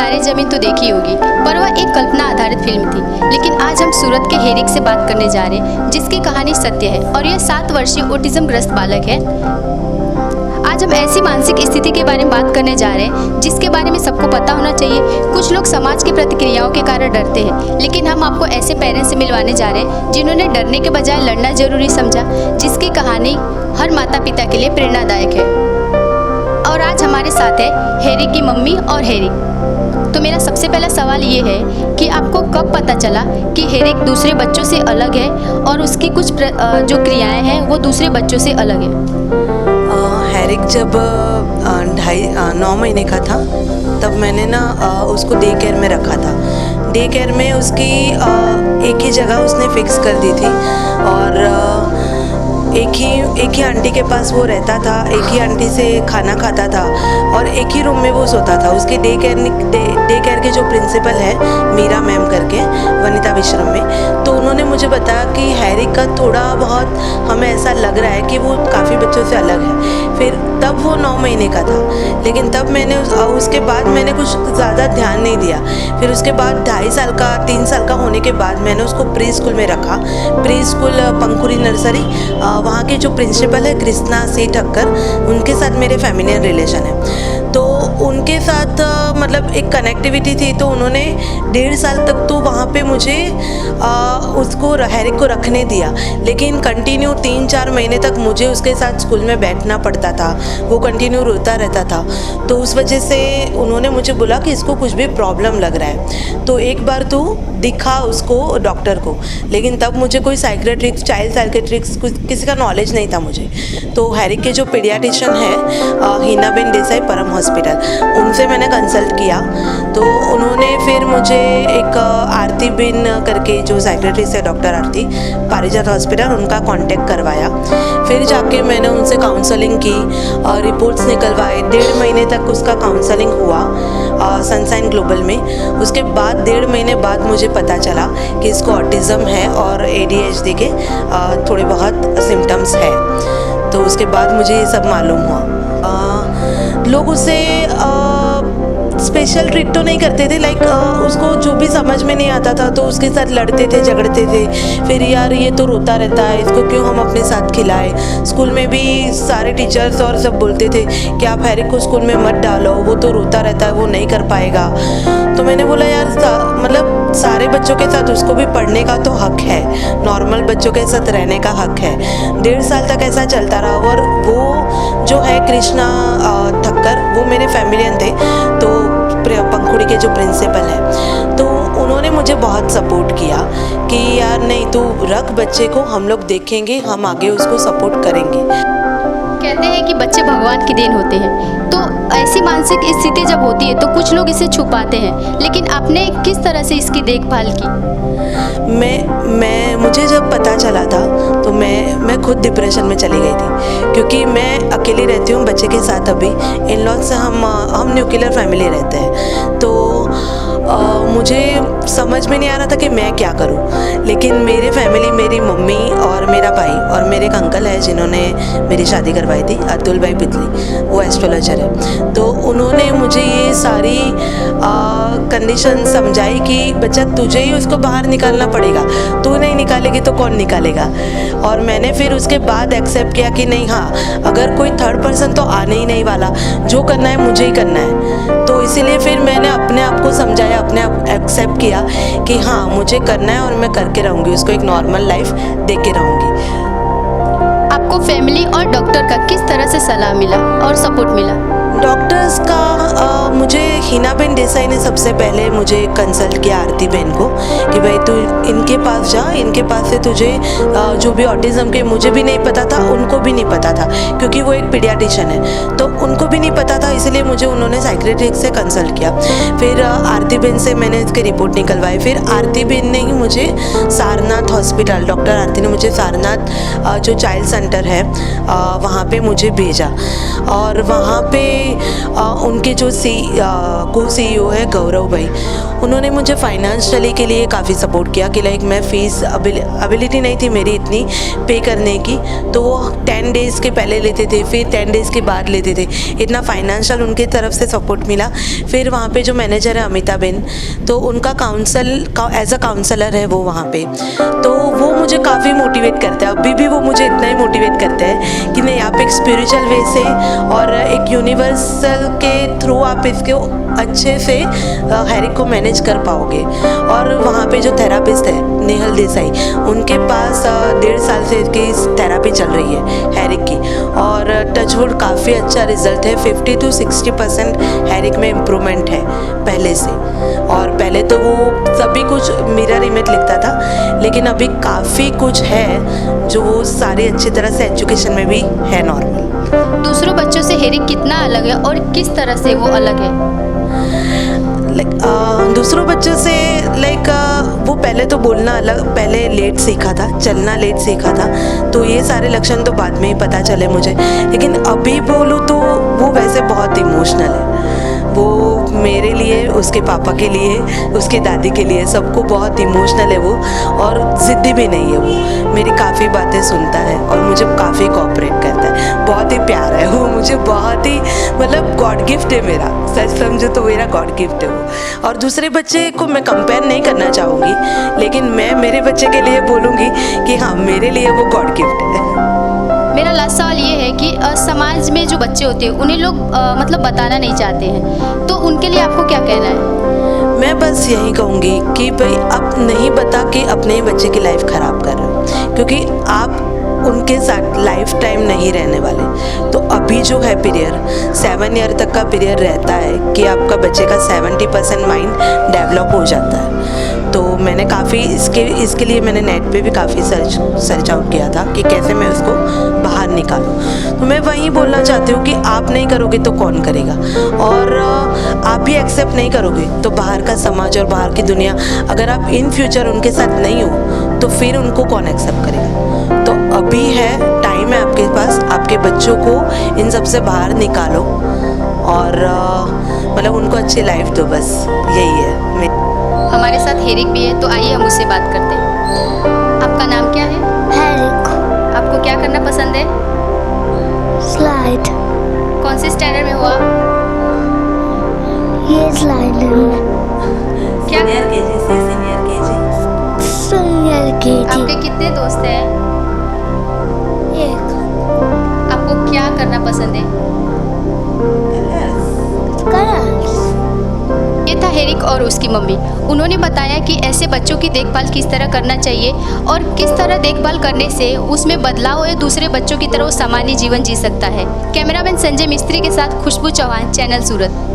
तारे ज़मीन तो देखी होगी, पर वह एक कल्पना आधारित फिल्म थी। लेकिन आज हम सूरत के हेरिक से बात करने जा रहे हैं, जिसकी कहानी सत्य है और यह 7 वर्षीय ऑटिज्म ग्रस्त बालक है। आज हम ऐसी मानसिक स्थिति के बारे में बात करने जा रहे हैं जिसके बारे में सबको पता होना चाहिए। कुछ लोग समाज की प्रतिक्रियाओं के कारण डरते हैं, लेकिन हम आपको ऐसे पेरेंट्स से मिलवाने जा रहे हैं जिन्होंने डरने के बजाय लड़ना जरूरी समझा, जिसकी कहानी हर माता पिता के लिए प्रेरणादायक है। और आज हमारे साथ है हेरिक की मम्मी और हेरिक। तो मेरा सबसे पहला सवाल ये है कि आपको कब पता चला कि हेरिक दूसरे बच्चों से अलग है और उसकी कुछ जो क्रियाएं हैं वो दूसरे बच्चों से अलग है? हेरिक जब 9 महीने का था तब मैंने ना उसको डे केयर में रखा था। डे केयर में उसकी एक ही जगह उसने फिक्स कर दी थी और एक ही आंटी के पास वो रहता था, एक ही आंटी से खाना खाता था और एक ही रूम में वो सोता था। उसके डे केयर के जो प्रिंसिपल है मीरा मैम करके वनिता विश्रम में, तो उन्होंने मुझे बताया कि हेरिक का थोड़ा बहुत हमें ऐसा लग रहा है कि वो काफ़ी बच्चों से अलग है। फिर तब वो 9 महीने का था, लेकिन तब मैंने उसके बाद मैंने कुछ ज़्यादा ध्यान नहीं दिया। फिर उसके बाद 2.5 साल का 3 साल का होने के बाद मैंने उसको प्री स्कूल में रखा। प्री स्कूल पंकुरी नर्सरी, वहाँ के जो प्रिंसिपल है कृष्णा सी ठक्कर, उनके साथ मेरे फैमिलियर रिलेशन है, तो उनके साथ मतलब एक कनेक्टिविटी थी। तो उन्होंने 1.5 साल तक तो वहाँ पे मुझे उसको हेरिक को रखने दिया, लेकिन कंटिन्यू 3-4 महीने तक मुझे उसके साथ स्कूल में बैठना पड़ता था। वो कंटिन्यू रोता रहता था, तो उस वजह से उन्होंने मुझे बोला कि इसको कुछ भी प्रॉब्लम लग रहा है, तो एक बार तू दिखा उसको डॉक्टर को। लेकिन तब मुझे कोई साइकेट्रिक्स, चाइल्ड साइकेट्रिक्स किसी का नॉलेज नहीं था मुझे। तो हेरिक के जो पीडियाट्रिशियन है हिनाबेन देसाई परम हॉस्पिटल, उनसे मैंने कंसल्ट किया। तो उन्होंने फिर मुझे एक आरती बिन करके जो साइकेट्रिस्ट है, डॉक्टर आरती, पारिजात हॉस्पिटल, उनका कांटेक्ट करवाया। फिर जाके मैंने उनसे काउंसलिंग की और रिपोर्ट्स निकलवाए। 1.5 महीने तक उसका काउंसलिंग हुआ सनशाइन ग्लोबल में। उसके बाद 1.5 महीने बाद मुझे पता चला कि इसको ऑटिज़म है और ADHD के थोड़े बहुत सिम्टम्स है। तो उसके बाद मुझे ये सब मालूम हुआ। लोग उसे स्पेशल ट्रीट तो नहीं करते थे, लाइक उसको जो भी समझ में नहीं आता था तो उसके साथ लड़ते थे, झगड़ते थे। फिर यार ये तो रोता रहता है, इसको क्यों हम अपने साथ खिलाएं। स्कूल में भी सारे टीचर्स और सब बोलते थे कि आप हेरिक को स्कूल में मत डालो, वो तो रोता रहता है, वो नहीं कर पाएगा। तो मैंने बोला यार मतलब सारे बच्चों के साथ उसको भी पढ़ने का तो हक है, नॉर्मल बच्चों के साथ रहने का हक है। 1.5 साल तक ऐसा चलता रहा। और वो जो है कृष्णा ठक्कर, वो मेरे फैमिलियन थे, तो पंखुड़ी के जो प्रिंसिपल हैं, तो उन्होंने मुझे बहुत सपोर्ट किया कि यार नहीं तू रख बच्चे को, हम लोग देखेंगे, हम आगे उसको सपोर्ट करेंगे। कहते हैं कि बच्चे भगवान की देन होते हैं, तो ऐसी मानसिक स्थिति जब होती है तो कुछ लोग इसे छुपाते हैं, लेकिन आपने किस तरह से इसकी देखभाल की? मुझे जब पता चला था तो मैं खुद डिप्रेशन में चली गई थी, क्योंकि मैं अकेली रहती हूँ बच्चे के साथ। अभी इन लॉज से हम न्यूक्लियर फैमिली रहते हैं, तो मुझे समझ में नहीं आ रहा था कि मैं क्या करूं। लेकिन मेरे फैमिली, मेरी मम्मी और मेरा भाई और मेरे एक अंकल है जिन्होंने मेरी शादी करवाई थी, अतुल भाई पितली, वो एस्ट्रोलॉजर है, तो उन्होंने मुझे ये सारी कंडीशन समझाई कि बच्चा तुझे ही उसको बाहर निकालना पड़ेगा, तू नहीं निकालेगी तो कौन निकालेगा। और मैंने फिर उसके बाद एक्सेप्ट किया कि नहीं, हाँ अगर कोई थर्ड पर्सन तो आने ही नहीं वाला, जो करना है मुझे ही करना है। तो इसीलिए फिर मैंने अपने आप को समझाया, अपने आप एक्सेप्ट किया कि हाँ मुझे करना है और मैं करके रहूँगी, उसको एक नॉर्मल लाइफ दे के रहूँगी। आपको फैमिली और डॉक्टर का किस तरह से सलाह मिला और सपोर्ट मिला? डॉक्टर्स का मुझे हिनाबेन देसाई ने सबसे पहले मुझे कंसल्ट किया, आरती बहन को, कि भाई तू इनके पास जा, इनके पास से तुझे जो भी ऑटिज़म के, मुझे भी नहीं पता था, उनको भी नहीं पता था, क्योंकि वो एक पीडियाट्रिशियन है, तो उनको भी नहीं पता था, इसलिए मुझे उन्होंने साइकेट्रिस्ट से कंसल्ट किया। फिर आरती बहन से मैंने इसकी रिपोर्ट निकलवाई। फिर आरती बहन ने ही मुझे सारनाथ हॉस्पिटल, डॉक्टर आरती ने मुझे सारनाथ जो चाइल्ड सेंटर है वहाँ पे मुझे भेजा। और वहाँ पे उनके जो को CEO है गौरव भाई, उन्होंने मुझे फाइनेंशियली के लिए काफ़ी सपोर्ट किया कि लाइक मैं फ़ीस एबिलिटी नहीं थी मेरी इतनी पे करने की, तो वो 10 डेज़ के पहले लेते थे, फिर 10 डेज़ के बाद लेते थे। इतना फाइनेंशियल उनकी तरफ से सपोर्ट मिला। फिर वहाँ पे जो मैनेजर है अमिता बेन, तो उनका एज अ काउंसलर है वो वहाँ पे, तो वो मुझे काफ़ी मोटिवेट करते हैं। अभी भी वो मुझे इतना ही मोटिवेट करते हैं कि नहीं, आप एक स्पिरिचुअल वे से और एक यूनिवर्सल के थ्रू आप इसको अच्छे से हैरिक को मैनेज कर पाओगे। और वहाँ पे जो थेरापिस्ट है नेहल देसाई, उनके पास 1.5 साल से इसकी थेरापी चल रही है हैरिक की, और टचवुड काफ़ी अच्छा रिजल्ट है। 50 to 60% हैरिक में इम्प्रूवमेंट है पहले से। और पहले तो वो सभी कुछ मिरर इमेज लिखता था, लेकिन अभी काफ़ी कुछ है जो वो सारी अच्छी तरह से एजुकेशन में भी है नॉर्मल। दूसरों बच्चों से हेरिक कितना अलग है और किस तरह से वो अलग है? दूसरों बच्चों से वो पहले तो बोलना अलग, पहले लेट सीखा था, चलना लेट सीखा था, तो ये सारे लक्षण तो बाद में ही पता चले मुझे। लेकिन अभी बोलूँ तो वो वैसे बहुत इमोशनल है। वो मेरे लिए, उसके पापा के लिए, उसके दादी के लिए, सबको बहुत इमोशनल है वो, और ज़िद्दी भी नहीं है वो। मेरी काफ़ी बातें सुनता है और मुझे काफ़ी कोऑपरेट करता है। बहुत ही प्यारा है वो, मुझे बहुत ही मतलब गॉड गिफ्ट है मेरा, सच समझो तो मेरा गॉड गिफ्ट है वो। और दूसरे बच्चे को मैं कंपेयर नहीं करना चाहूँगी, लेकिन मैं मेरे बच्चे के लिए बोलूँगी कि हाँ, मेरे लिए वो गॉड गिफ्ट है। मेरा लास्ट सवाल ये है कि समाज में जो बच्चे होते हैं उन्हें लोग मतलब बताना नहीं चाहते हैं, तो उनके लिए आपको क्या कहना है? मैं बस यही कहूँगी कि भाई आप नहीं बता के अपने ही बच्चे की लाइफ ख़राब कर रहे हो, क्योंकि आप उनके साथ लाइफ टाइम नहीं रहने वाले। तो अभी जो है पीरियड 7 ईयर तक का पीरियड रहता है कि आपका बच्चे का 70% माइंड डेवलप हो जाता है। तो मैंने काफ़ी इसके लिए मैंने नेट पे भी काफ़ी सर्च आउट किया था कि कैसे मैं उसको बाहर निकालूं। तो मैं वही बोलना चाहती हूँ कि आप नहीं करोगे तो कौन करेगा, और आप भी एक्सेप्ट नहीं करोगे तो बाहर का समाज और बाहर की दुनिया, अगर आप इन फ्यूचर उनके साथ नहीं हो तो फिर उनको कौन एक्सेप्ट करेगा। तो अभी है, टाइम है आपके पास, आपके बच्चों को इन सब से बाहर निकालो और मतलब उनको अच्छी लाइफ दो, बस यही है। हमारे साथ हेरिक भी है, तो आइए हम उससे बात करते हैं। आपका नाम क्या है? हेरिक। आपको क्या करना पसंद है? स्लाइड। कौन से स्टैंडर्ड में हुआ? ये स्लाइड में। क्या? सीनियर केजी से सीनियर केजी। Senior KG. आपके कितने दोस्त हैं? एक। आपको क्या करना पसंद है? कलर्स। ये था हेरिक और उसकी मम्मी। उन्होंने बताया कि ऐसे बच्चों की देखभाल किस तरह करना चाहिए और किस तरह देखभाल करने से उसमें बदलाव या दूसरे बच्चों की तरह वो सामान्य जीवन जी सकता है। कैमरामैन संजय मिस्त्री के साथ खुशबू चौहान, चैनल सूरत।